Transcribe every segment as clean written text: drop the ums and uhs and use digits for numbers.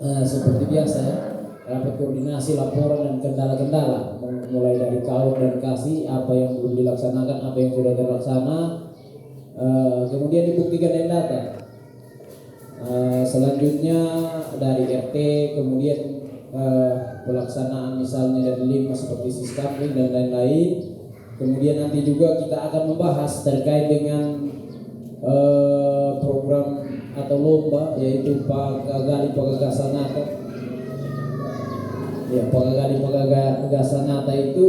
Seperti biasa ya, rapat koordinasi, laporan dan kendala-kendala, mulai dari kaur dan kasih, apa yang belum dilaksanakan, apa yang sudah terlaksana, kemudian dibuktikan dengan data. Selanjutnya dari RT, kemudian pelaksanaan misalnya dari lima seperti siskambling dan lain-lain. Kemudian nanti juga kita akan membahas terkait dengan program atau lomba, yaitu Pagagali Pagagasanata. Ya, Pagagali Pagagasanata itu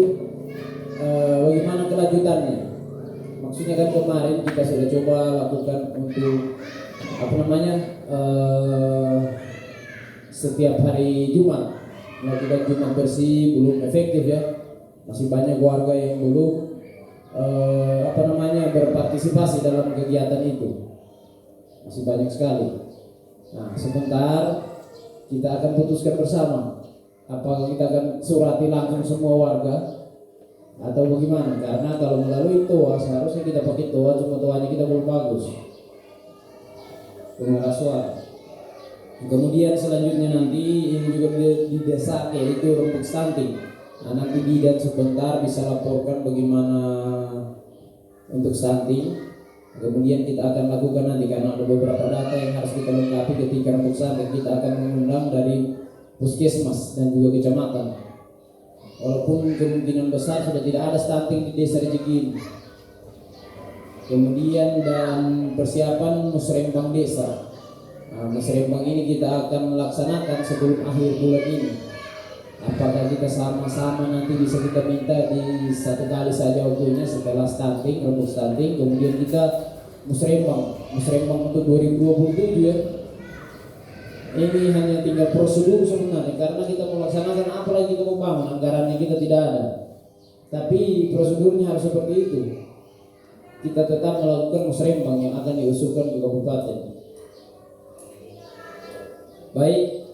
bagaimana kelanjutannya? Maksudnya kan kemarin kita sudah coba lakukan untuk setiap hari Jumat melakukan Jumat bersih, belum efektif ya. Masih banyak warga yang belum berpartisipasi dalam kegiatan itu. Masih banyak sekali. Nah, sebentar kita akan putuskan bersama apakah kita akan surati langsung semua warga atau bagaimana. Karena kalau melalui TOA seharusnya kita pakai TOA, cuma TOA-nya kita belum bagus, pengeras suara. Kemudian selanjutnya nanti ini juga di desa yaitu rembuk stunting. Nah, nanti Didan sebentar bisa laporkan bagaimana untuk stunting. Kemudian kita akan lakukan nanti, karena ada beberapa data yang harus kita lengkapi ketika rembuk stunting. Kita akan mengundang dari puskesmas dan juga kecamatan. Walaupun kemungkinan besar sudah tidak ada stunting di desa Rejeki. Kemudian dan persiapan musrembang desa. Nah, musrembang ini kita akan melaksanakan sebelum akhir bulan ini. Apakah kita sama-sama nanti bisa kita minta di satu kali saja waktunya setelah stunting, rembuk stunting, kemudian kita musrembang untuk 2027 ya. Ini hanya tinggal prosedur sebenarnya, karena kita melaksanakan apalagi kita mau bangun, anggarannya kita tidak ada. Tapi prosedurnya harus seperti itu. Kita tetap melakukan musrembang yang akan diusulkan ke kabupaten. Baik,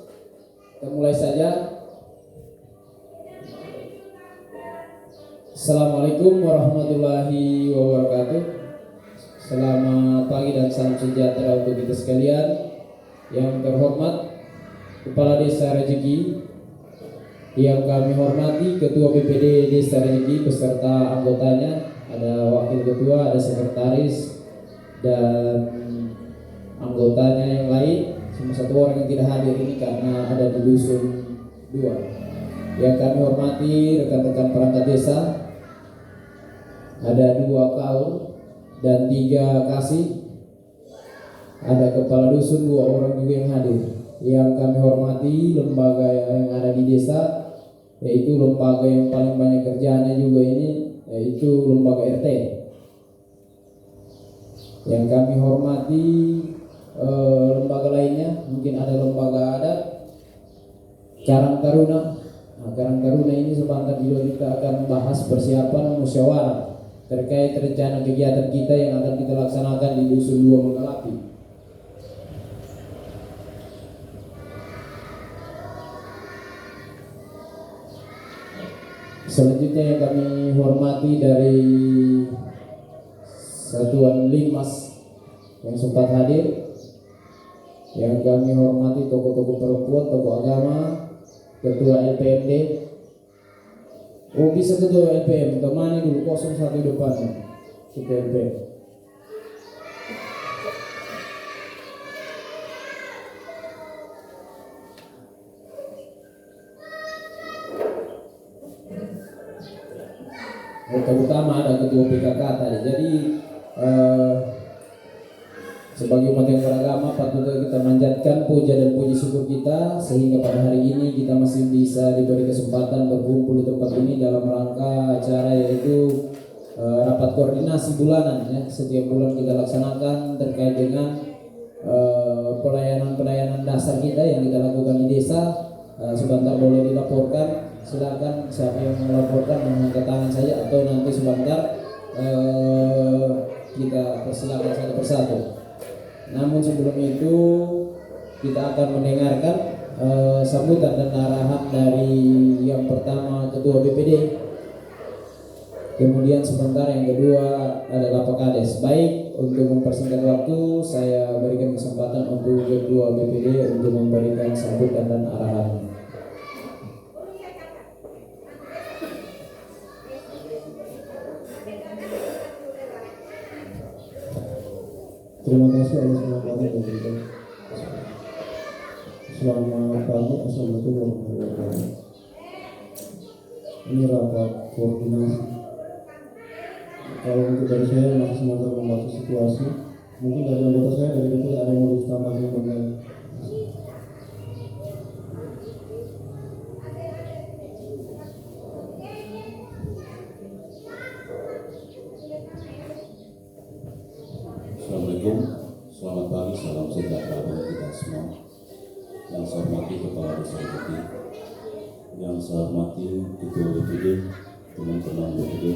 kita mulai saja. Assalamualaikum warahmatullahi wabarakatuh. Selamat pagi dan salam sejahtera untuk kita sekalian. Yang terhormat Kepala Desa Rejeki, yang kami hormati Ketua BPD Desa Rejeki beserta anggotanya, ada wakil ketua, ada sekretaris dan anggotanya yang lain. Cuma satu orang yang tidak hadir ini karena ada di dusun 2. Yang kami hormati rekan-rekan perangkat desa, ada 2 kaum dan 3 kasih. Ada kepala dusun 2 orang juga yang hadir. Yang kami hormati lembaga yang ada di desa, yaitu lembaga yang paling banyak kerjaannya juga ini, yaitu lembaga RT. Yang kami hormati lembaga lainnya, mungkin ada lembaga adat, Karang Taruna. Nah, Karang Taruna ini sebentar juga kita akan bahas persiapan musyawarah terkait rencana kegiatan kita yang akan kita laksanakan di dusun 2 Mengalapi. Selanjutnya yang kami hormati dari Satuan Linmas yang sempat hadir, yang kami hormati tokoh-tokoh perempuan, tokoh agama, ketua LPMD. Oh, bisa ketua LPM, kemana dulu 01 depannya ketua LPM. Terutama ada ketua PKK tadi. Jadi sebagai umat yang beragama patut kita manjatkan puja dan puji syukur kita sehingga pada hari ini kita masih bisa diberi kesempatan berkumpul di tempat ini dalam rangka acara yaitu rapat koordinasi bulanan ya. Setiap bulan kita laksanakan terkait dengan pelayanan dasar kita yang kita lakukan di desa. Sebentar boleh dilaporkan, silakan siapa yang melaporkan mengangkat tangan saja atau nanti sebentar kita persilakan satu persatu. Namun sebelum itu kita akan mendengarkan sambutan dan arahan dari yang pertama Ketua BPD Kemudian sebentar yang kedua adalah Pak Kades. Baik, untuk mempersingkat waktu, saya berikan kesempatan untuk Ketua BPD untuk memberikan sambutan dan arahan. Terima kasih atas kesempatan yang diberikan. Selamat pagi, assalamualaikum warahmatullahi wabarakatuh. Ini rapat koordinasi. Kalau untuk dari saya masih semangat membaca situasi. Mungkin dari anggota saya dari itu ada yang mau ditambahkan dengan. Assalamualaikum, selamat pagi, salam sejahtera bagi kita semua. Yang saya hormati Kepala Desa BPD, yang saya hormati Ketua BPD, teman-teman BPD,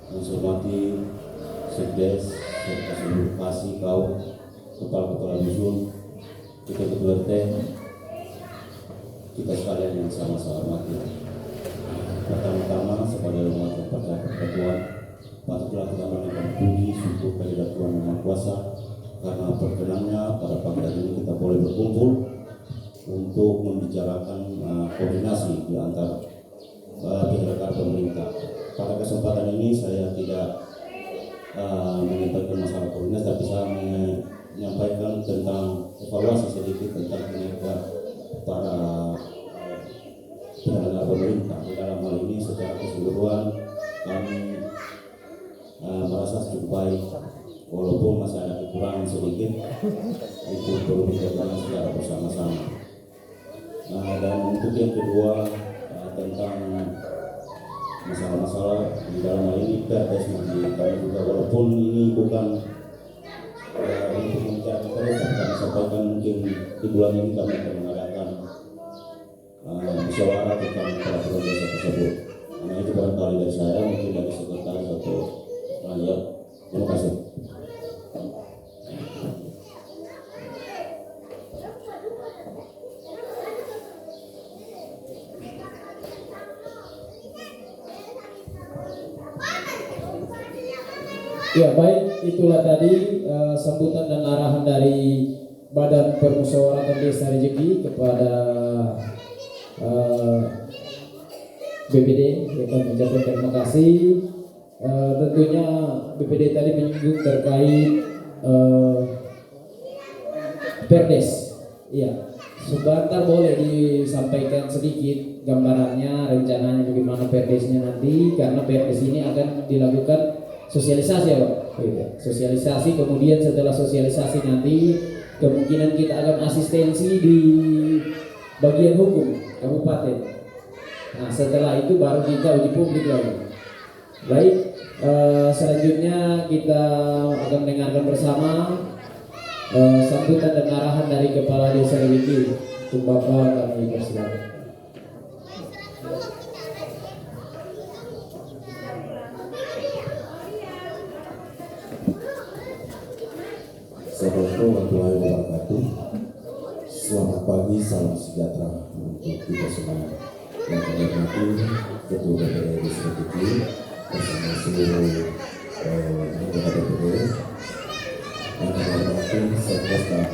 yang saya hormati Sekdes, serta seluruh kasih kaum, kepala-kepala dusun, kita ketua RT, kita sekalian yang sama saya hormati. Pertama-tama sebagai umat yang percaya kepada Tuhan, patutlah kita menaikkan puji syukur kehadirat Tuhan Yang Maha Kuasa karena perkenannya pada pagi hari ini kita boleh berkumpul untuk membicarakan koordinasi di antara pihak pemerintah. Pada kesempatan ini saya tidak menyampaikan masalah koordinasi, tapi saya menyampaikan tentang evaluasi sedikit tentang kinerja para penyelenggara pemerintah. Di dalam hal ini secara keseluruhan kami merasa cukup baik, walaupun masih ada kekurangan sedikit, itu perlu dikerjakan secara bersama-sama. Dan untuk yang kedua tentang masalah-masalah di dalam hal ini perdes nanti kami juga, walaupun ini bukan untuk membicarakan terus, kami sampaikan mungkin di bulan ini kami akan mengadakan musyawarah tentang peraturan desa tersebut. Nah itu barangkali dari saya, mungkin dari sekretaris atau rakyat. Terima kasih. Ya baik, itulah tadi sambutan dan arahan dari Badan Permusyawaratan Desa Rejeki kepada BPD. Kita mengucapkan terima kasih. Tentunya BPD tadi menyinggung terkait perdes. Iya, sebentar boleh disampaikan sedikit gambarannya, rencananya bagaimana perdesnya nanti, karena perdes ini akan dilakukan sosialisasi ya Pak. Sosialisasi, kemudian setelah sosialisasi nanti kemungkinan kita akan asistensi di bagian hukum kabupaten. Nah setelah itu baru kita uji publik lagi. Baik, selanjutnya kita akan mendengarkan bersama sambutan dan arahan dari Kepala Desa Rejeki. Untuk Bapak kami persilakan. Assalamualaikum warahmatullahi wabarakatuh. Selamat pagi, salam sejahtera untuk kita semua. Yang kami hormati Ketua BPD Desa Rejeki bersama seluruh anggota BPD. Yang kami hormati Sekdes dan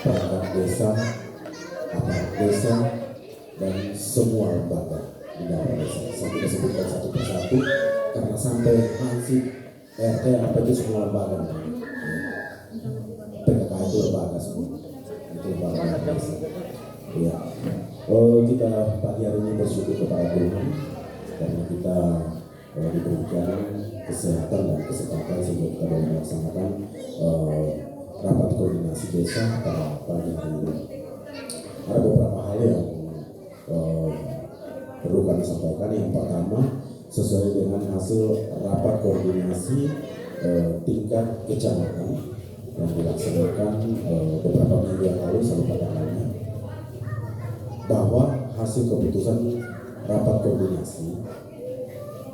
perangkat desa, aparat desa, dan semua lembaga di dalam desa. Saya tidak sebutkan satu persatu karena sampai hansip RT apa itu semua lembaga. PKK itu lembaga semua, itu lembaga desa. Ya, kita pagi hari ini bersyukur kepada Tuhan karena kita diberikan kesehatan dan kesempatan sehingga kita boleh melaksanakan rapat koordinasi desa pada pagi hari ini. Ada beberapa hal yang perlu kami sampaikan. Yang pertama, sesuai dengan hasil rapat koordinasi tingkat kecamatan yang dilaksanakan beberapa minggu yang lalu sampai tanggalnya, bahwa hasil keputusan rapat koordinasi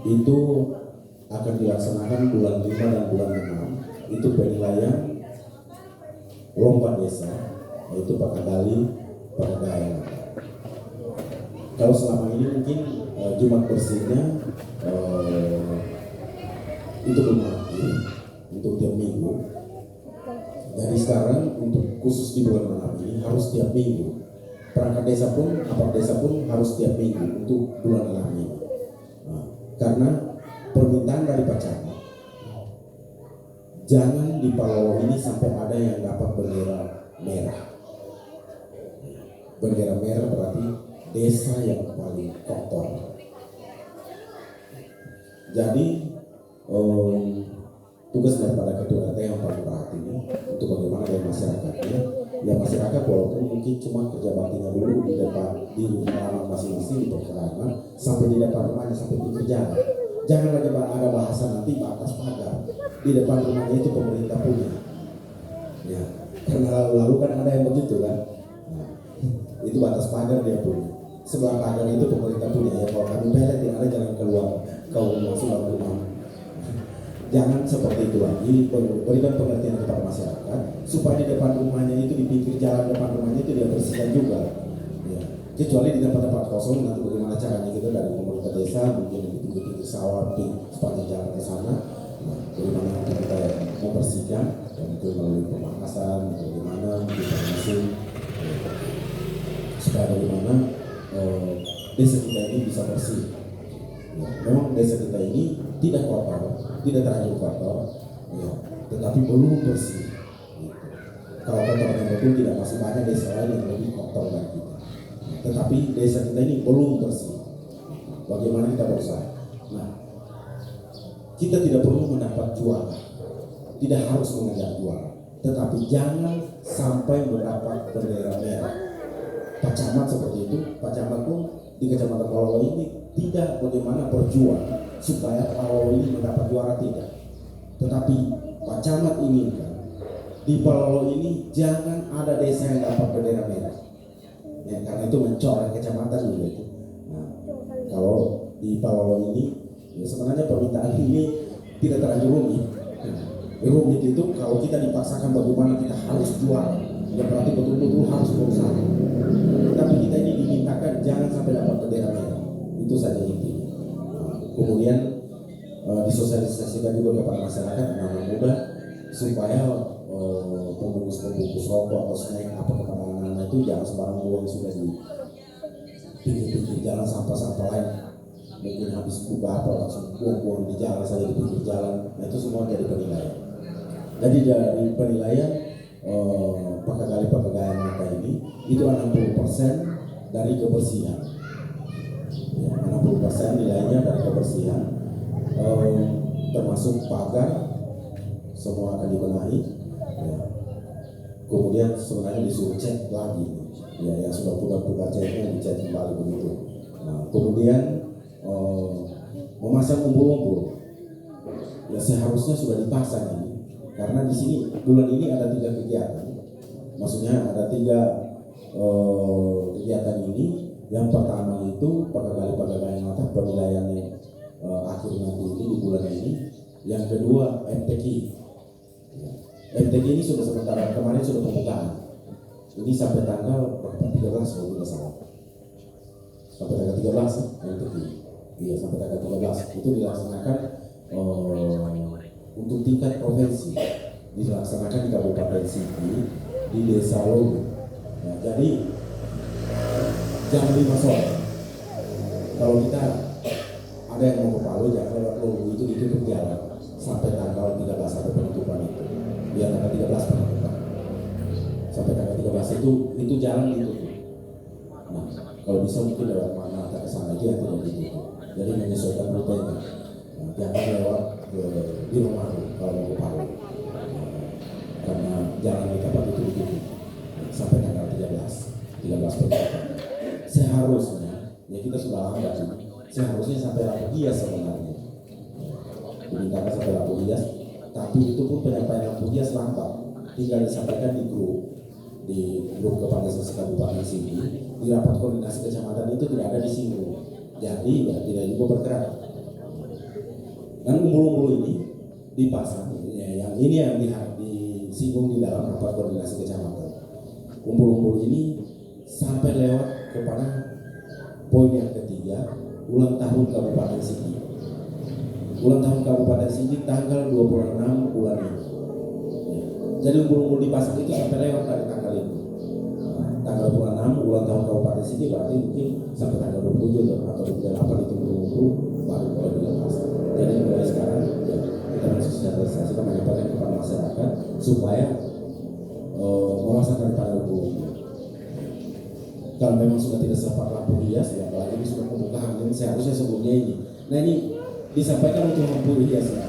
itu akan dilaksanakan bulan 5 dan bulan 6. Itu penilaian lomba desa, yaitu Pakadali, Pakadaya. kalau selama ini mungkin Jumat bersihnya itu belum aktif untuk tiap minggu. Dari sekarang untuk khusus di bulan malam ini harus tiap minggu. Perangkat desa pun, aparatur desa pun harus tiap minggu untuk bulan malam ini. Nah, karena permintaan dari Pak Camat, jangan di Palawan ini sampai ada yang dapat bendera merah. Bendera merah berarti desa yang paling kotor. Jadi tugas daripada ketua RT yang paling perhatian untuk bagaimana dari masyarakatnya. Ya masyarakat walaupun mungkin cuma kerja baktinya dulu di depan di halaman masing-masing di perkerangan sampai di depan rumahnya sampai pinggir jalan. Jangan lagi ada bahasa nanti batas pagar di depan rumahnya itu pemerintah punya. Ya, karena lalu kan ada yang begitu kan. Nah, itu batas pagar dia punya. Sebelah pagar itu pemerintah punya. Ya kalau kami pelet tidak ada jalan keluar kau masuk dalam rumah. Jangan seperti itu lagi, berikan pengertian kepada masyarakat supaya di depan rumahnya itu, di pinggir jalan depan rumahnya itu dia bersihkan juga. Ya. Kecuali di tempat-tempat kosong nanti bagaimana caranya kita dari pemerintah desa mungkin di pinggir-pinggir sawah di sepanjang jalan ke sana. Nah, bagaimana untuk kita membersihkan dan itu melalui pemangkasan, bagaimana kita masuk supaya bagaimana desa kita ini bisa bersih. Ya, memang desa kita ini tidak kotor, tidak terlalu kotor, ya, tetapi belum bersih. Gitu. Kalau kotornya betul tidak masih banyak desa lain yang lebih kotor dari kita. Tetapi desa kita ini belum bersih. Bagaimana kita berusaha? Nah, kita tidak perlu mendapat juara, tidak harus mengejar juara, tetapi jangan sampai mendapat bendera merah. Pak Camat seperti itu, Pak Camat pun di Kecamatan Palawan ini tidak bagaimana berjuang supaya Palawan ini mendapat juara, tidak. Tetapi Pak Camat inginkan di Palawan ini jangan ada desa yang dapat bendera merah. Ya, karena itu mencoreng kecamatan juga itu. Nah, kalau di Palawan ini ya sebenarnya permintaan ini tidak terlalu rumit. Rumit itu kalau kita dipaksakan bagaimana kita harus juara, ya berarti betul-betul harus berusaha. Tapi kita ini dimintakan jangan sampai dapat bendera merah. Itu saja intinya. Kemudian disosialisasikan juga kepada masyarakat anak-anak muda supaya pembungkus rokok atau snack apa kepada anak-anak itu jangan sembarang buang sudah di pinggir-pinggir jalan, sampah-sampah lain mungkin habis buka apa langsung buang-buang di jalan saja di pinggir jalan. Nah itu semua jadi penilaian. Jadi dari penilaian pakaian mata ini itu 60% dari kebersihan. Ya, 60% nilainya dari kebersihan, termasuk pagar semua akan dibenahi. Ya. Kemudian sebenarnya disuruh cek lagi, ya yang sudah putar ceknya dicek kembali begitu. Nah, kemudian memasang umbul-umbul, ya seharusnya sudah dipasang ini, karena di sini bulan ini ada 3 kegiatan. Maksudnya ada 3 kegiatan ini. Yang pertama itu pakaian mata penilaian akhir nanti ini di bulan ini. Yang kedua MTQ. MTQ ini sudah sementara kemarin sudah pembukaan. Ini sampai tanggal 13 kalau tidak salah. Sampai tanggal 13 MTQ. Iya sampai tanggal 13 itu dilaksanakan untuk tingkat provinsi. Dilaksanakan di Kabupaten Sigi, di Desa Logo. Nah, jadi jam 5 sore. Kalau kita ada yang mau ke Palu, jangan lewat Logo itu ditutup jalan sampai tanggal 13 sampai penutupan itu. Biar tanggal 13 penutupan. Sampai tanggal 13 itu jalan ditutup. Nah, kalau bisa mungkin lewat mana ke sana itu yang tidak ditutup. Jadi menyesuaikan rutenya. Nah, jangan lewat di rumah kalau mau ke Palu. Karena jalan di tempat itu ditutup sampai tanggal 13 penutupan. Seharusnya ya kita sudah lambat sih. Seharusnya sampai lampu hias sebenarnya. Dimintakan sampai lampu hias, tapi itu pun penyampaian lampu hias lambat. Tinggal disampaikan di grup kepala desa Kabupaten Sigi, di rapat koordinasi kecamatan itu tidak ada disinggung. Jadi ya tidak juga bergerak. Dan umbul-umbul ini dipasang, ya, yang ini yang disinggung di dalam rapat koordinasi kecamatan. Umbul-umbul ini sampai lewat kepada poin yang ketiga, ulang tahun Kabupaten Sigi. Ulang tahun Kabupaten Sigi tanggal 26 bulan ini. Ya. Jadi umpul-umpul dipasang itu sampai lewat dari tanggal itu. Tanggal 26 ulang tahun Kabupaten Sigi berarti mungkin sampai tanggal 27 atau 28 itu umpul baru boleh dilepas. Jadi mulai sekarang ya, kita mensosialisasikan menyampaikan kepada masyarakat supaya memasang daripada umpul. Kalau memang sudah tidak sempat lampu hias, ya apalagi ini sudah pembukaan, ini seharusnya sebelumnya ini. Nah ini disampaikan untuk lampu hias ya.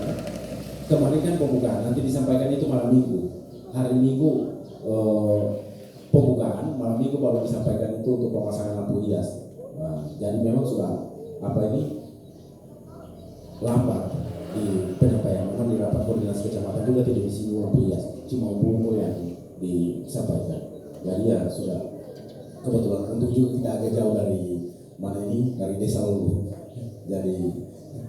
Kemarin kan pembukaan, nanti disampaikan itu malam minggu. Hari minggu pembukaan, malam minggu baru disampaikan itu untuk pemasangan lampu hias. Nah, jadi memang sudah lambat di penyampaian. Memang di rapat koordinasi kecamatan juga tidak disinggung lampu hias, cuma umum yang disampaikan. Jadi ya sudah. Kebetulan untuk juga kita agak jauh dari mana ini, dari desa Lulu. Jadi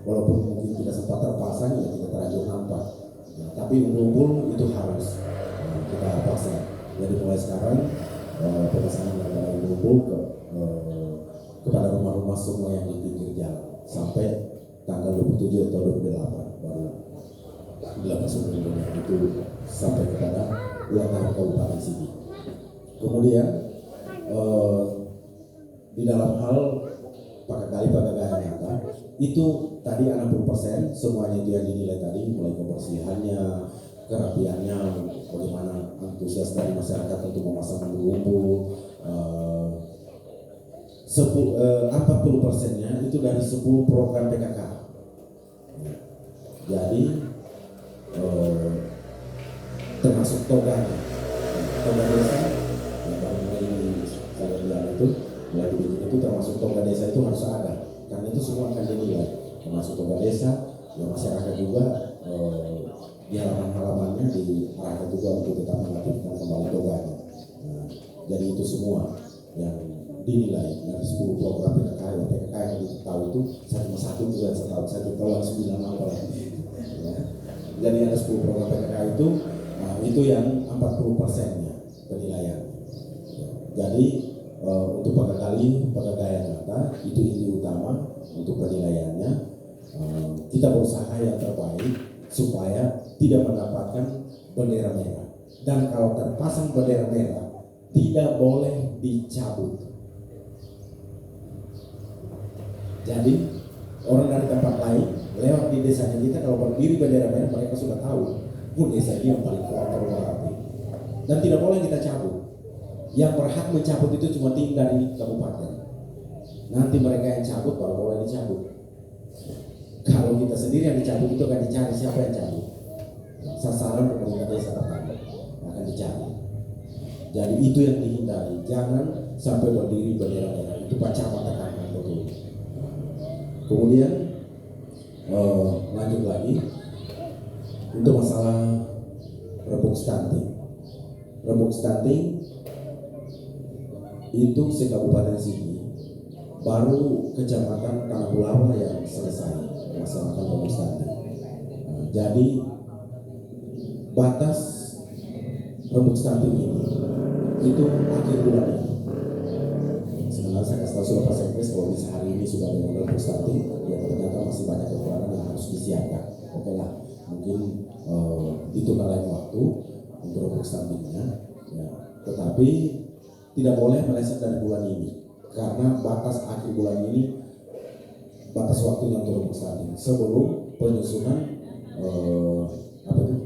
walaupun mungkin tidak sempat terpasang ya kita terlanjur nampak. Nah, tapi umpul itu harus kita pasang. Jadi mulai sekarang pemasangan daripada umpul kepada rumah-rumah semua yang di pinggir jalan sampai tanggal 27 atau 28 baru dilepas umpulnya itu sampai kepada ulang tahun Kabupaten Sigi. Kemudian di dalam hal pagagayan nyata itu tadi 60% semuanya itu yang dinilai tadi, mulai kebersihannya, kerapiannya, bagaimana antusias dari masyarakat untuk memasang umpul. 40%-nya itu dari 10 program PKK. Jadi termasuk toga desa itu mulai dibikin itu termasuk toga desa itu harus ada karena itu semua akan dinilai termasuk toga desa ya masyarakat juga di halaman-halamannya diarahkan juga untuk tetap mengaktifkan kembali toganya. Nah, jadi itu semua yang dinilai dari 10 program PKK yang kita tahu itu satu juga saya tahu ada 9 apa ya. Jadi ada 10 program PKK itu yang 40%-nya penilaian. Jadi untuk pagagayan nyata itu inti utama untuk penilaiannya. Kita berusaha yang terbaik supaya tidak mendapatkan bendera merah, dan kalau terpasang bendera merah tidak boleh dicabut. Jadi orang dari tempat lain lewat di desanya kita kalau berdiri bendera merah mereka sudah tahu desa ini yang paling kuat terhormati dan tidak boleh kita cabut. Yang berhak mencabut itu cuma tim dari kabupaten. Nanti mereka yang cabut baru boleh dicabut. Kalau kita sendiri yang dicabut itu akan dicari siapa yang cabut. Sasaran pemerintah desa pertama akan dicari. Jadi itu yang dihindari. Jangan sampai berdiri bendera merah. Itu Pak Camat tekankan betul. Kemudian lanjut lagi untuk masalah rebuk stunting. Rebuk stunting itu se-Kabupaten Sigi baru kecamatan Tanah Bulawa yang selesai melaksanakan rebuk stunting. Jadi batas rebuk stunting ini itu akhir bulan ini. Sebenarnya saya kasih tahu sudah Pak Sekdes kalau bisa hari ini sudah dengan rebuk stunting, ya ternyata masih banyak kekurangan yang harus disiapkan. Oke lah, mungkin itu lain waktu untuk rebuk stuntingnya. Ya. Tetapi tidak boleh meleset dari bulan ini karena batas akhir bulan ini batas waktunya untuk rebuk stunting sebelum penyusunan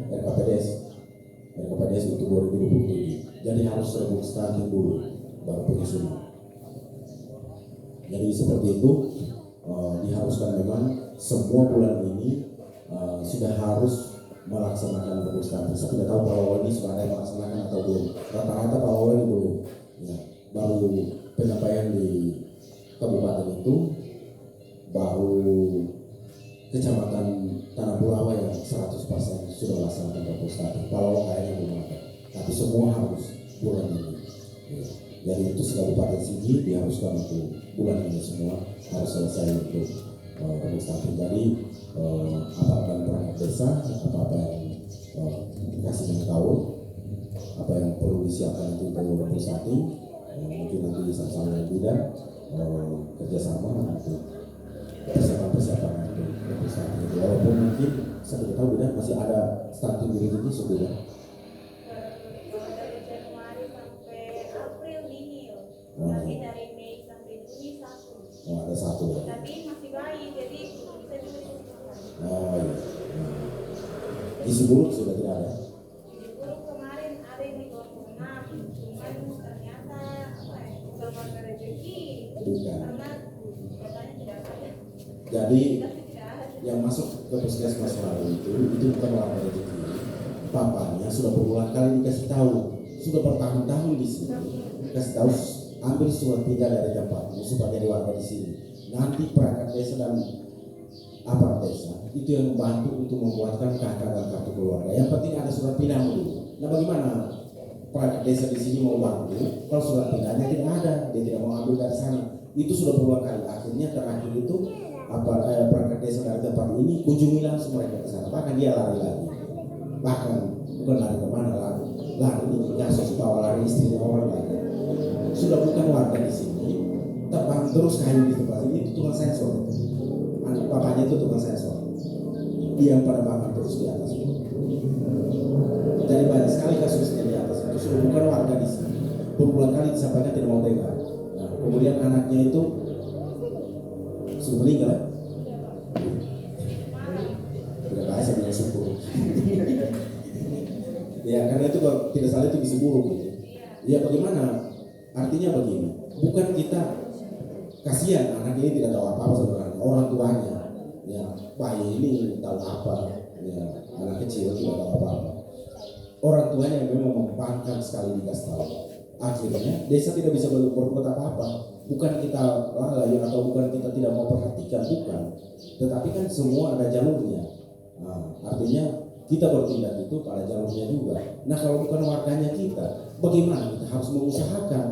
RKPDS untuk 2027. Jadi harus rebuk stunting dulu baru penyusunan. Jadi seperti itu diharuskan memang semua bulan ini sudah harus melaksanakan rebuk stunting. Saya tidak tahu kalau ini sudah ada yang melaksanakan atau belum. Rata-rata kalau ini belum. Ya, baru penyampaian di kabupaten itu baru kecamatan Tanah Bulawa yang 100% sudah melaksanakan rebuk stunting. Kalau kayaknya belum ada. Tapi semua harus bulan ini. Ya. Jadi itu se-Kabupaten Sigi diharuskan untuk bulan ini semua harus selesai untuk rebuk stunting. Jadi apa yang perangkat desa, apa yang dikasih tahu, apa yang perlu disiapkan untuk rebuk stunting, mungkin nanti sama-sama yang bidang kerjasama untuk persiapan untuk perusahaan itu. Walaupun mungkin saya tidak tahu beda masih ada starting di rezeki sudah. Kalau dari Januari sampai April nihil, Oh. tapi dari Mei sampai Juni satu. Oh, ada satu ya. Tapi masih baik, jadi bisa juga diusahakan. Oh iya. Gizi buruk sudah tidak ada. Di Buruk kemarin ada yang di 26, cuman ternyata bukan warga rezeki, Bukan. karena katanya tidak ada. Jadi Tapi tidak ada. yang masuk ke puskesmas lalu itu bukan warga rezeki. Papanya sudah berulang kali dikasih tahu, sudah bertahun-tahun di sini. Dikasih tahu ambil surat pindah dari tempatmu supaya jadi warga di sini. Nanti perangkat desa dan aparat desa itu yang membantu untuk membuatkan KK dan kartu keluarga. Yang penting ada surat pindah dulu. Nah bagaimana perangkat desa di sini mau bantu kalau surat pindahnya tidak ada, dia tidak mau ambil dari sana. Itu sudah berulang kali. Akhirnya terakhir itu perangkat desa dari tempat ini kunjungi langsung mereka ke sana. Bahkan dia lari lagi. Bahkan bukan lari kemana, lari ini kasus bawa lari istrinya orang lain. Sudah bukan warga di sini, tebang terus kayu di tempat ini. Itu tukang sensor. Anak bapaknya itu tukang sensor. Dia yang pada makan terus di atas itu. Jadi banyak sekali kasusnya di atas itu. Sudah bukan warga di sini. Berulang kali disampaikan tidak mau pegang. Nah, kemudian anaknya itu sudah meninggal. Tidak bahasa dengan syukur. Ya karena itu kalau tidak salah itu gizi buruk gitu. Ya bagaimana? Artinya begini, bukan kita kasihan anak ini tidak tahu apa-apa sebenarnya, orang tuanya ya bayi ini tahu apa, ya anak kecil tidak tahu apa-apa. Orang tuanya yang memang memperbankan sekali dikasih tahu. Akhirnya desa tidak bisa berbuat apa-apa. Bukan kita lalai atau bukan kita tidak mau perhatikan, bukan. Tetapi kan semua ada jalurnya. Nah, artinya kita bertindak itu pada jalurnya juga. Nah kalau bukan warganya kita, bagaimana kita harus mengusahakan?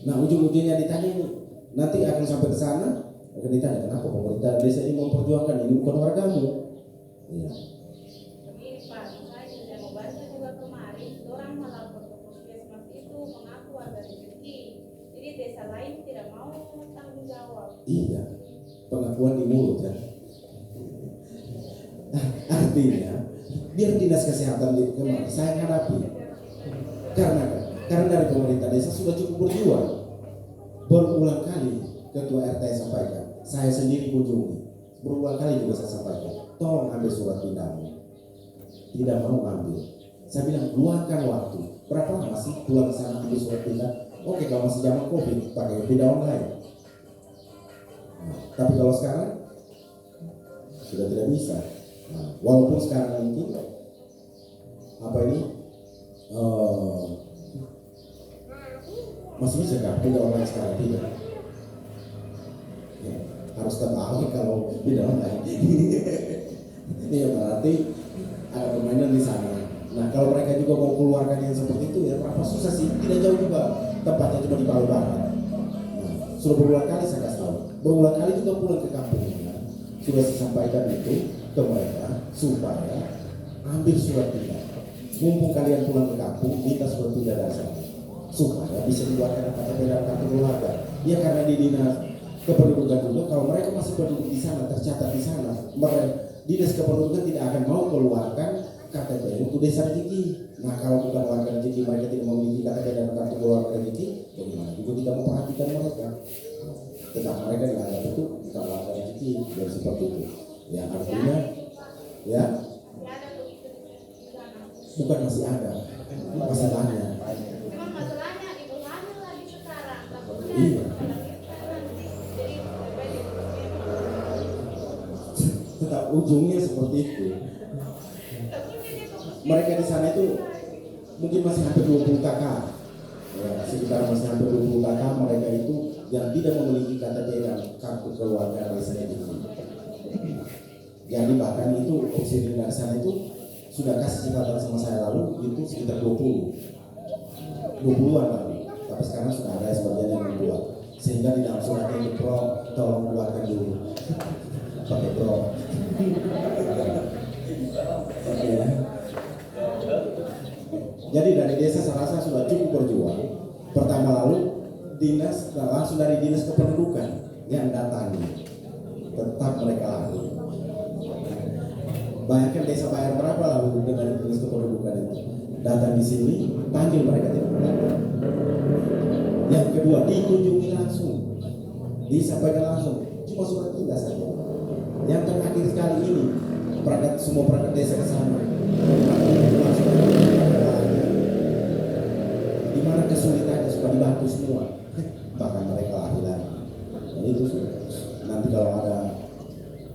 Nah ujung-ujungnya ditanya ini, nanti akan sampai ke sana, akan ditanya kenapa pemerintah desa ini memperjuangkan ini bukan wargamu. Ya. Begini Pak, saya sudah membaca juga kemarin, orang melapor ke puskesmas itu mengaku warga rezeki. Jadi desa lain tidak mau tanggung jawab. Iya, pengakuan di mulut kan. Artinya biar dinas kesehatan di kemarin saya hadapi karena dari pemerintah desa sudah cukup berjuang. Berulang kali ketua RT sampaikan, saya sendiri kunjungi, berulang kali juga saya sampaikan, tolong ambil surat pindahmu. Tidak mau ambil. Saya bilang luangkan waktu. Berapa lama sih pulang ke sana ambil surat pindah? Oke kalau masih zaman COVID pakai pindah online. Nah, tapi kalau sekarang sudah tidak bisa. Nah, walaupun sekarang mungkin apa ini masih bisa kan pindah online sekarang tidak? Ya, harus terbalik kalau pindah online. Ini berarti ada permainan di sana. Nah kalau mereka juga mau keluarkan yang seperti itu ya berapa susah sih? Tidak jauh juga tempatnya cuma di Palu Barat. Nah, sudah berulang kali saya kasih tahu, berulang kali juga pulang ke kampungnya sudah saya sampaikan itu ke mereka supaya ambil surat pindah. Mumpung kalian pulang ke kampung, minta surat pindah dari sana supaya bisa dibuatkan KTP dan kartu keluarga. Ya karena di dinas kependudukan juga kalau mereka masih penduduk di sana tercatat di sana, mereka dinas kependudukan tidak akan mau keluarkan KTP untuk desa rezeki. Nah kalau bukan warga rezeki mereka tidak memiliki KTP dan kartu keluarga rezeki, bagaimana juga kita memperhatikan mereka. Tetap mereka dianggap itu bukan warga rezeki dan seperti itu. Ya artinya ya bukan masih ada, masih banyak. Memang masalahnya ibu hamil lagi sekarang, takutnya Iya. jadi Tetap ujungnya seperti itu. Mereka di sana itu mungkin masih hampir 20 kakak. Ya, sekitar masih hampir 20 kakak mereka itu yang tidak memiliki KTP dan kartu keluarga desanya di sini. Jadi bahkan itu opsi dari sana itu sudah kasih catatan sama saya lalu itu sekitar 20-an lagi. Tapi sekarang sudah ada sebagian yang membuat sehingga di dalam suratnya itu tolong keluarkan dulu pakai pro. Ya. Jadi dari desa saya rasa sudah cukup berjuang. Pertama lalu dinas, langsung dari dinas kependudukan yang datangi, tetap mereka lari. Bayangkan desa bayar berapa lalu dengan dinas kependudukan itu datang di sini, panggil mereka tidak datang. Yang kedua, dikunjungi langsung, disampaikan langsung, cuma surat tindak saja. Yang terakhir kali ini, semua perangkat desa ke sana, di mana kesulitannya sudah dibantu semua, bahkan mereka lari-lari. Dan itu nanti kalau ada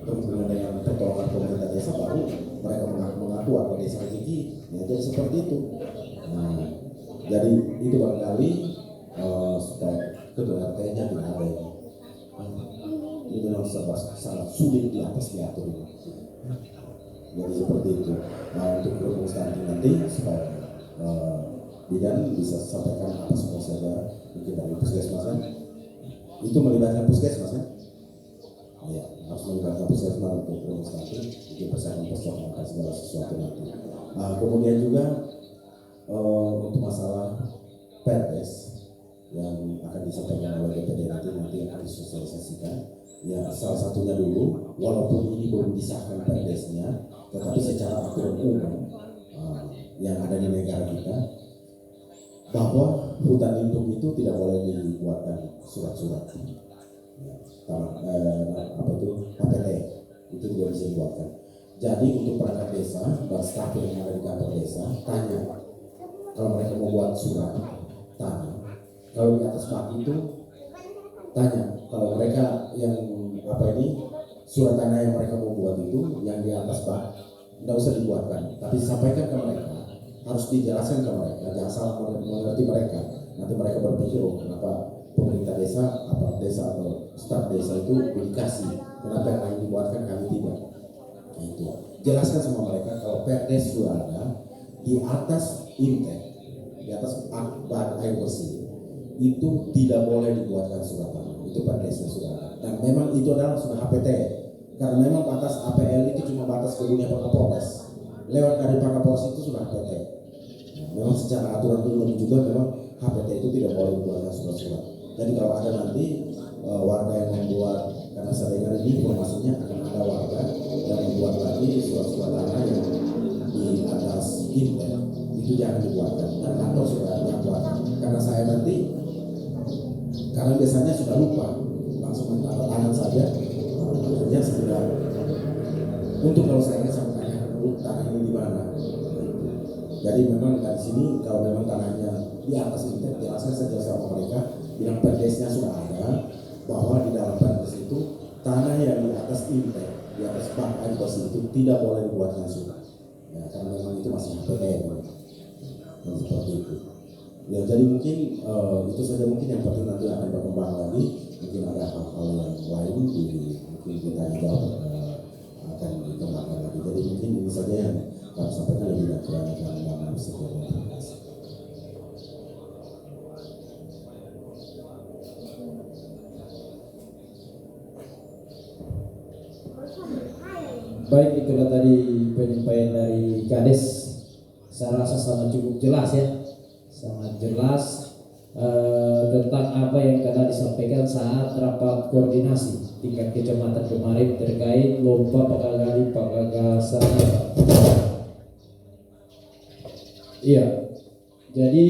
berhubungan dengan pertolongan pemerintah desa, baru mereka mengaku warga desa rezeki, ya, jadi seperti itu. Nah, jadi itu barangkali supaya kedua RT-nya tidak ada ini memang sangat sulit di atas diatur. Jadi seperti itu. Nah, untuk berhubung nanti supaya bidan bisa sampaikan apa semua saja mungkin dari puskesmas kan. Itu melibatkan puskesmas kan? Ya, harus melibatkan puskesmas untuk berhubung nanti mungkin persiapan segala sesuatu nanti. Nah, kemudian juga untuk masalah perdes yang akan disampaikan oleh DPD nanti akan disosialisasikan. Ya, salah satunya dulu, walaupun ini belum disahkan perdesnya, tetapi secara aturan umum yang ada di negara kita, bahwa hutan lindung itu tidak boleh dibuatkan surat-surat. Apa itu HPT itu tidak bisa dibuatkan. Jadi untuk perangkat desa dan staf yang ada di kantor desa tanya, kalau mereka mau buat surat, tanya. Kalau di atas bak itu tanya, kalau mereka yang surat tanah yang mereka mau buat itu yang di atas bak tidak usah dibuatkan, tapi sampaikan ke mereka, harus dijelaskan ke mereka, jangan salah mengerti mereka. Nanti mereka berpikir, oh kenapa pemerintah desa, apa desa atau staf desa itu dikasih, kenapa yang lain dibuatkan kami tidak? Nah, itu jelaskan sama mereka kalau perdes sudah ada di atas intek, di atas bak air bersih itu tidak boleh dibuatkan surat tanah, itu perdesnya sudah ada. Dan memang itu adalah sudah HPT, karena memang batas APL itu cuma batas ke dunia Pakapolres, lewat dari Pakapolres itu sudah HPT. Nah, memang secara aturan umum juga memang HPT itu tidak boleh dibuatkan surat-surat. Jadi kalau ada nanti warga yang membuat, karena saya dengar ini informasinya akan ada warga yang membuat lagi surat-surat tanah yang di atas intek, itu jangan dibuatkan, dan kantor sudah dibuatkan. Karena saya nanti, karena biasanya sudah lupa, langsung mentara tangan saja, akhirnya sudah. Untuk kalau saya tanya dulu tanah ini di mana. Jadi memang dari sini kalau memang tanahnya di atas intek, jelaskan saja sama mereka, bilang perdesnya sudah ada, bahwa di dalam perdes itu tanah yang di atas intek, di atas bak air bersih itu tidak boleh dibuatkan surat. Ya, karena memang itu masih HPT, seperti itu. Ya, jadi mungkin itu saja mungkin yang penting, nanti akan berkembang lagi, mungkin ada hal-hal yang lain mungkin kita jawab akan dikembangkan lagi. Jadi mungkin ini saja yang kami sampaikan, lebih kurang karena bersedia. Terima kasih. Baik, itulah tadi penyampaian dari Kades. Saya rasa sangat cukup jelas ya, sangat jelas tentang apa yang telah disampaikan saat rapat koordinasi tingkat kecamatan kemarin terkait lomba Pakagali Pakagasa. Iya, jadi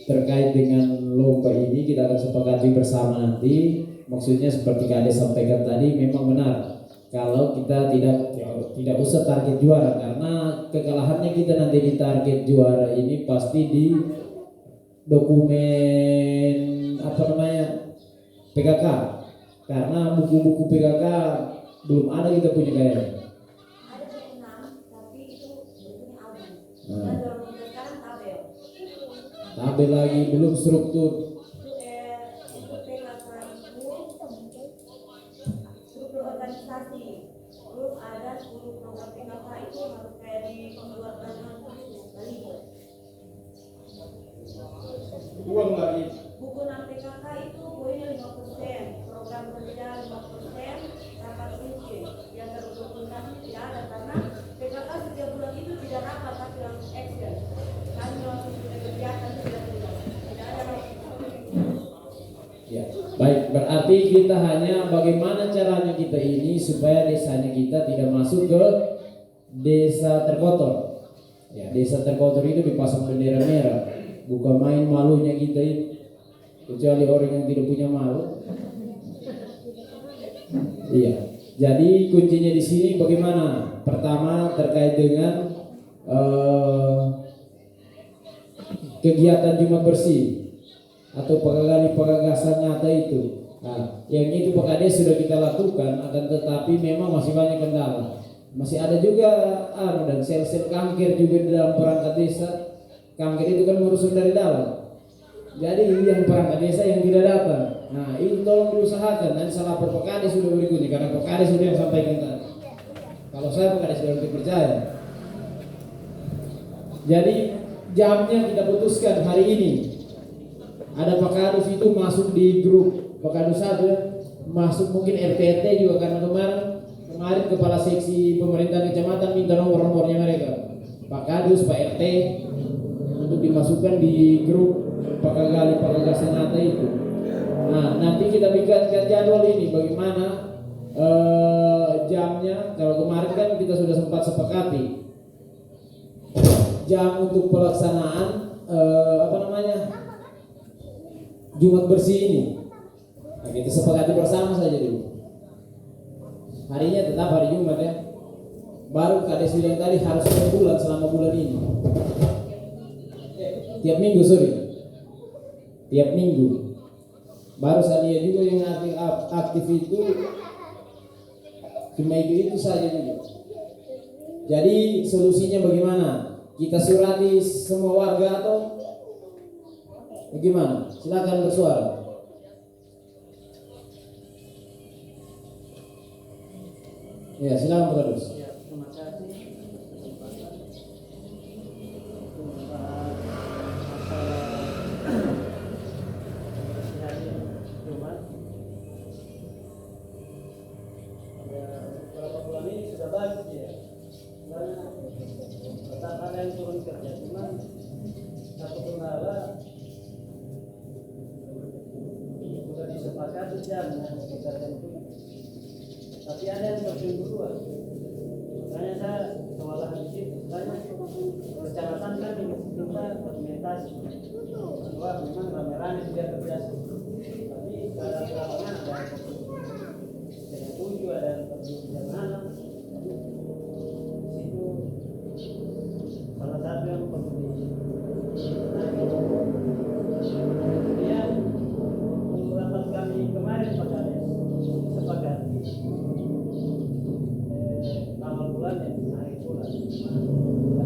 terkait dengan lomba ini kita akan sepakati bersama nanti. Maksudnya seperti Kades sampaikan tadi, memang benar kalau kita tidak usah target juara, karena kekalahannya kita nanti di target juara ini pasti di dokumen PKK, karena buku-buku PKK belum ada kita punya kayaknya. Ada berenang, tapi itu bentuknya album. Dan dalam sekarang tabel. Tabel lagi, belum struktur. Itu PKK itu struktur organisasi. Terus ada 10 program PKK itu harus kayak di pembuatan kali. Uang lagi. Buku 6 PKK itu poinnya 5%, program kerja 5%, rapat kunci. Yang terdokumentasi tidak ada karena PKK setiap bulan itu tidak rapat tapi langsung action. Baik, berarti kita hanya bagaimana caranya kita ini supaya desanya kita tidak masuk ke desa terkotor. Ya, desa terkotor itu dipasang bendera merah. Bukan main malunya kita itu. Kecuali orang yang tidak punya malu. Iya. Jadi kuncinya di sini bagaimana? Pertama terkait dengan kegiatan Jumat bersih atau pengagasan nyata itu. Nah, yang itu Pak Kades sudah kita lakukan, akan tetapi memang masih banyak kendala. Masih ada juga dan sel-sel kanker juga di dalam perangkat desa. Kanker itu kan merusak dari dalam. Jadi yang perangkat desa yang tidak datang. Nah, itu tolong diusahakan dan salah Pak Kades sudah berikutnya karena Pak Kades sudah yang sampaikan tadi. Kalau saya Pak Kades sudah dipercaya. Jadi jamnya kita putuskan hari ini. Ada Pak Kadus itu masuk di grup Pak Kadus saja, masuk mungkin RT juga karena kemarin kepala seksi pemerintahan kecamatan minta nomornya mereka. Pak Kadus, Pak RT untuk dimasukkan di grup pengagasan nyata itu. Nah, nanti kita bikinkan jadwal ini bagaimana jamnya. Kalau kemarin kan kita sudah sempat sepakati jam untuk pelaksanaan Jumat bersih ini. Nah, kita sepakati bersama saja dulu. Harinya tetap hari Jumat ya. Baru Kades bilang tadi harus setiap bulan selama bulan ini. Tiap minggu tiap minggu. Baru saya juga yang aktif itu cuma itu saja juga. Jadi solusinya bagaimana? Kita surati semua warga atau bagaimana? Silakan bersuara. Ya, silakan terus. Ya, terima kasih. Beberapa bulan ini sudah bagus ya. Tetap ada yang turun kerja, cuman satu kendala sudah disepakati jamnya sekitar jam 7. Tapi ada yang terjun duluan. Makanya saya kewalahan di situ. Kecamatan kan minta dokumentasi bahwa memang rame-rame sudah terbiasa. Tapi kalau lapangan ada yang 7, ada yang terjun jam 6. Situ salah satu yang perlu kemudian untuk rapat kami kemarin Pak Kades sepakat awal bulan dan akhir bulan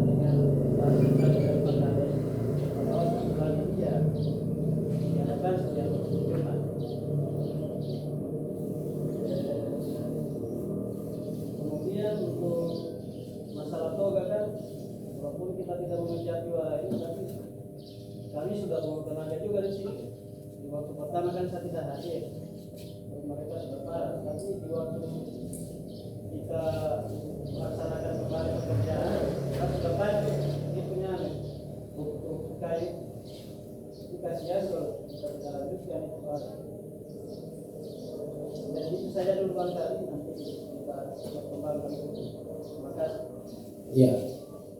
dengan basis dari Pak Kades pada awal bulan ini ya diadakan setiap Jumat. Kemudian untuk masalah toga kan, walaupun kita tidak mengejar juara ini, tapi kami sudah tenaga juga di sini. Di waktu pertama kan saya tidak hadir, mereka sudah parah. Tapi di waktu kita melaksanakan kembali pekerjaan, kita sudah bantu ini punya untuk kayu. Itu kasihan kalau kita lanjutkan itu parah. Dan itu saja dulu Bang tadi, nanti kita kembangkan. Terima kasih. Ya,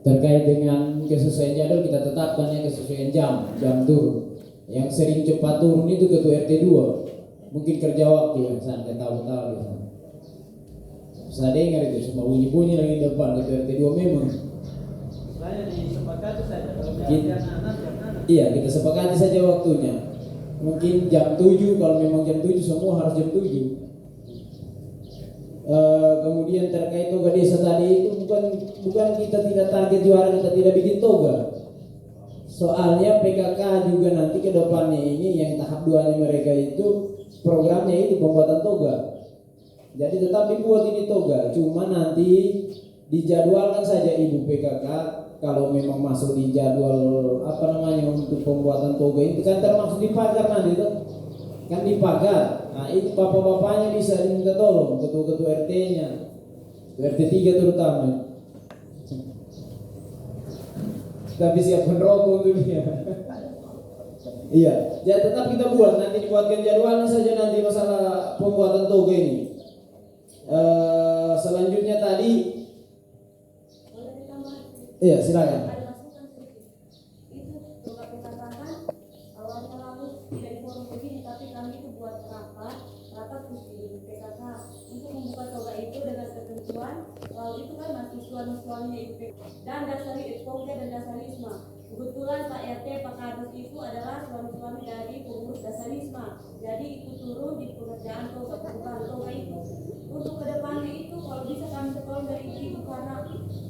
terkait dengan kesesuaian jadwal kita tetapkan ya kesesuaian jam turun. Yang sering cepat turun itu ketua RT 2. Mungkin kerja waktu ya, santai tahu-tahu ya. Saya dengar itu semua bunyi-bunyi lagi di depan ketua RT 2 memang. Saya disepakati saja kalau Kita- jam 6. Iya, kita sepakati saja waktunya. Mungkin jam 7, kalau memang jam 7 semua harus jam 7. Kemudian terkait toga desa tadi itu bukan kita tidak target juara, kita tidak bikin toga. Soalnya PKK juga nanti ke depannya ini yang tahap 2-nya mereka itu programnya itu pembuatan toga. Jadi tetap dibuat ini toga, cuma nanti dijadwalkan saja Ibu PKK kalau memang masuk di jadwal untuk pembuatan toga itu kan termasuk di pagar nanti itu. Kan di pagar. Nah, itu bapak-bapaknya bisa diminta tolong ketua-ketua RT-nya. RT 3 terutama. Tapi siapkan rokok untuk dia. Iya, ya tetap kita buat, nanti dibuatkan jadwalnya saja nanti masalah pembuatan toga ini. Selanjutnya tadi, Boleh ditambah? iya silakan. Ada masukan sedikit. Itu juga kita katakan awalnya lalu tidak di forum begini, tapi kami itu buat rapat khusus PKK untuk membuka toga itu dengan ketentuan lalu itu kan mahasiswa-mahasiswanya itu dan dasari FPOG dan dasarisma. Kebetulan Pak RT Pak Kadus itu adalah suami-suami dari pengurus dasarisma. Jadi itu turun di pengerjaan toga, perubahan toga itu. Untuk kedepannya itu kalau bisa kami sekolah dari itu karena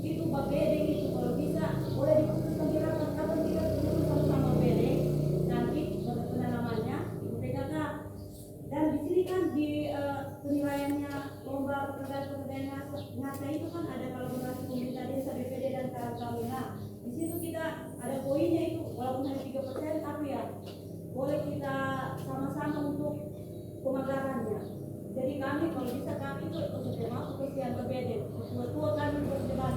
itu Pak Bedeng itu kalau bisa boleh diputuskan di rapat kapan kita turun sama-sama Bedeng nanti bagaimana namanya itu PKK. Dan di sini kan di penilaiannya lomba pekerjaan nyata itu kan ada kolaborasi pemerintah desa, BPD dan Karang Taruna. Di situ kita ada poinnya itu walaupun hanya 3% tapi ya boleh kita sama-sama untuk pemagarannya. Jadi kami kalau bisa kami itu masuk ke siang berbeda, tua kami berbeda.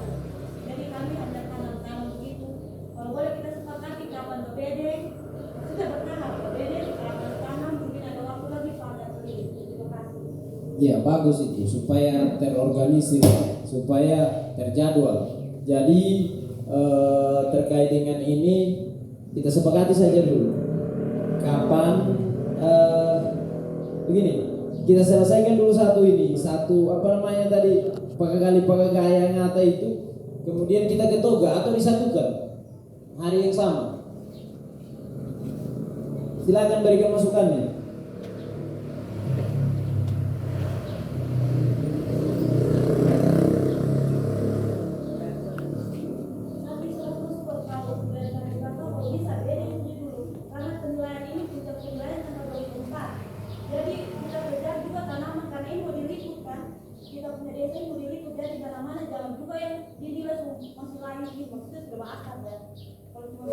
Jadi kami hanya tanam begitu. Kalau boleh kita sepakati kapan berbeda, sudah bertahap berbeda, tanam mungkin ada waktu lagi pada beli. Terima kasih. Ya bagus itu supaya terorganisir, supaya terjadwal. Jadi terkait dengan ini kita sepakati saja dulu. Kapan begini, kita selesaikan dulu satu apa namanya tadi pagagaya ngata itu, kemudian kita ke toga atau disatukan hari yang sama. Silakan berikan masukannya. Tapi selalu support kalau dari kata kalau bisa beda dulu karena penilaian ini puncak penilaian tanggal 24. Jadi kita belajar juga tanaman karena ini mau diliput kan. Kita punya desa ini mau diliput jadi tanamannya jangan juga yang dinilai masih lain gitu maksudnya sudah makan ya. Kalau cuma